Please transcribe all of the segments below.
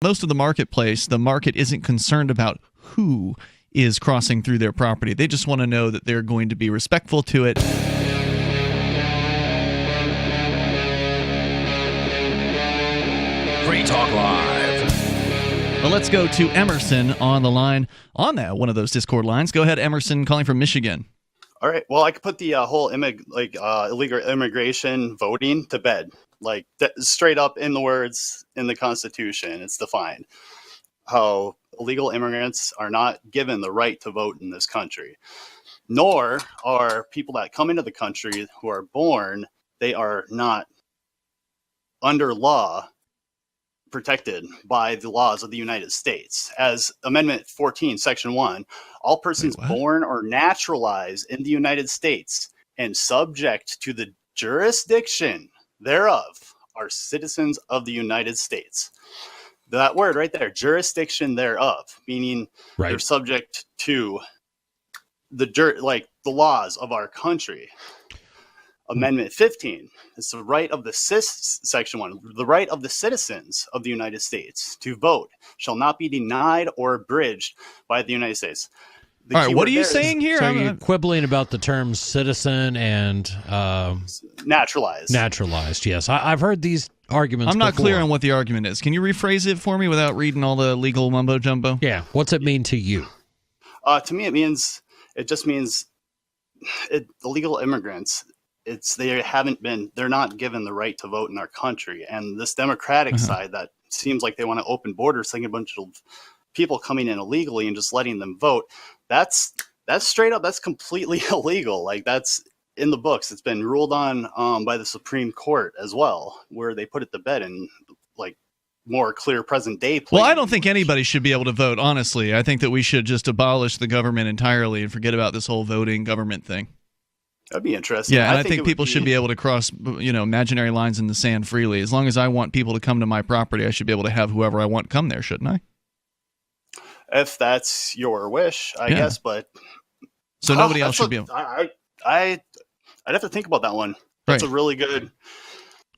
Most of the marketplace, the market isn't concerned about who is crossing through their property. They just want to know that they're going to be respectful to it. Free Talk Live. Well, let's go to Emerson on the line, on that one of those Discord lines. Go ahead, Emerson, calling from Michigan. All right. Well, I could put the whole illegal immigration voting to bed. Like straight up in the words in the Constitution, it's defined how illegal immigrants are not given the right to vote in this country, nor are people that come into the country who are born, they are not under law protected by the laws of the United States. As Amendment 14, Section 1, all persons born or naturalized in the United States and subject to the jurisdiction thereof are citizens of the United States. That word right there, jurisdiction thereof, meaning they're subject to the laws of our country. Amendment 15, it's the right of the Section 1, the right of the citizens of the United States to vote shall not be denied or abridged by the United States. All right, what are you saying here? So you're quibbling about the terms citizen and naturalized. Naturalized, yes. I've heard these arguments I'm not before. clear on what the argument is. Can you rephrase it for me without reading all the legal mumbo-jumbo? Yeah, what's it mean to you? To me, it just means illegal immigrants, they're not given the right to vote in our country. And this Democratic side that seems like they want to open borders, thinking a bunch of people coming in illegally and just letting them vote, that's straight up, that's completely illegal. Like, that's in the books. It's been ruled on by the Supreme Court as well, where they put it to bed in like more clear present day. Well, I don't think anybody should be able to vote, honestly. I think that we should just abolish the government entirely and forget about this whole voting government thing. That'd be interesting. Yeah, and I think people should be able to cross, imaginary lines in the sand freely. As long as I want people to come to my property, I should be able to have whoever I want come there, shouldn't I? If that's your wish, I guess, but so nobody else should be able. I'd have to think about that one. That's a really good.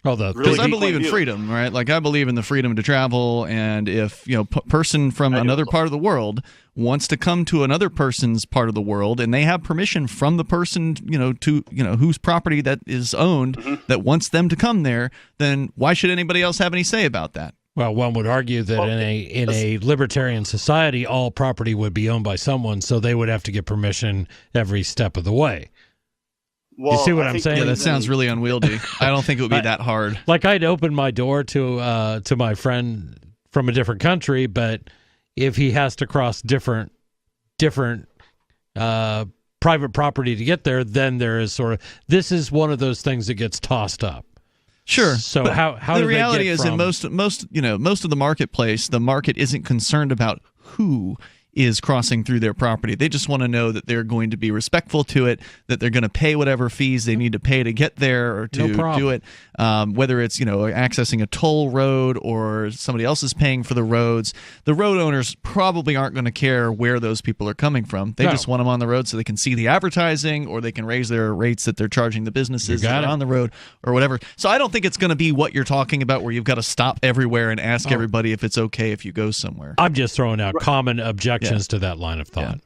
Because I believe in freedom, right? Like, I believe in the freedom to travel, and if person from another part of the world wants to come to another person's part of the world, and they have permission from the person, whose property that is owned, that wants them to come there, then why should anybody else have any say about that? Well, one would argue that in a libertarian society, all property would be owned by someone, so they would have to get permission every step of the way. Well, you see what I'm saying? Yeah, that sounds really unwieldy. I don't think it would be that hard. Like, I'd open my door to my friend from a different country, but if he has to cross different private property to get there, then there is this is one of those things that gets tossed up. Sure. So but how the do reality they get is from... in most of the marketplace, the market isn't concerned about who is crossing through their property. They just want to know that they're going to be respectful to it, that they're going to pay whatever fees they need to pay to get there or to do it, whether it's accessing a toll road or somebody else is paying for the roads. The road owners probably aren't going to care where those people are coming from. They just want them on the road so they can see the advertising, or they can raise their rates that they're charging the businesses that are on the road or whatever. So I don't think it's going to be what you're talking about, where you've got to stop everywhere and ask everybody if it's okay if you go somewhere. I'm just throwing out common objections to that line of thought.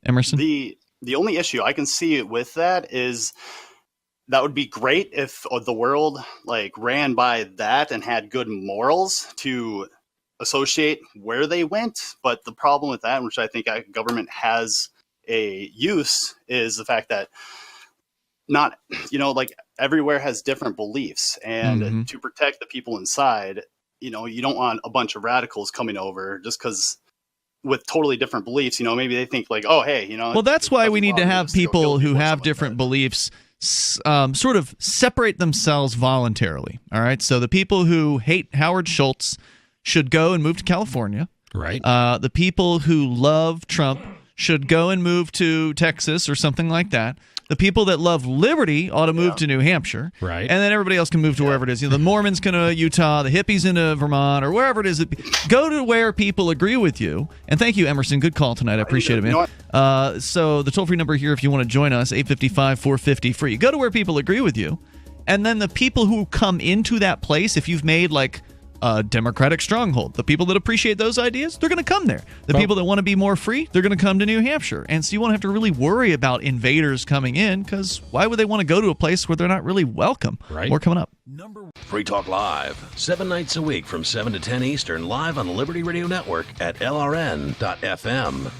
Emerson? The only issue I can see with that is that would be great if the world ran by that and had good morals to associate where they went. But the problem with that, which I think government has a use, is the fact that not, everywhere has different beliefs, and to protect the people inside, you don't want a bunch of radicals coming over just because with totally different beliefs, maybe they think well, that's why we need to have people who have different beliefs sort of separate themselves voluntarily. All right. So the people who hate Howard Schultz should go and move to California. Right. The people who love Trump should go and move to Texas or something like that. The people that love liberty ought to move to New Hampshire. Right. And then everybody else can move to wherever it is. The Mormons can go to Utah, the hippies into Vermont, or wherever it is. Go to where people agree with you. And thank you, Emerson. Good call tonight. I appreciate it, man. So the toll-free number here, if you want to join us, 855-450-FREE. Go to where people agree with you. And then the people who come into that place, if you've made a Democratic stronghold. The people that appreciate those ideas, they're going to come there. The people that want to be more free, they're going to come to New Hampshire. And so you won't have to really worry about invaders coming in, because why would they want to go to a place where they're not really welcome? Right. More coming up. Free Talk Live, 7 nights a week from 7 to 10 Eastern, live on the Liberty Radio Network at LRN.FM.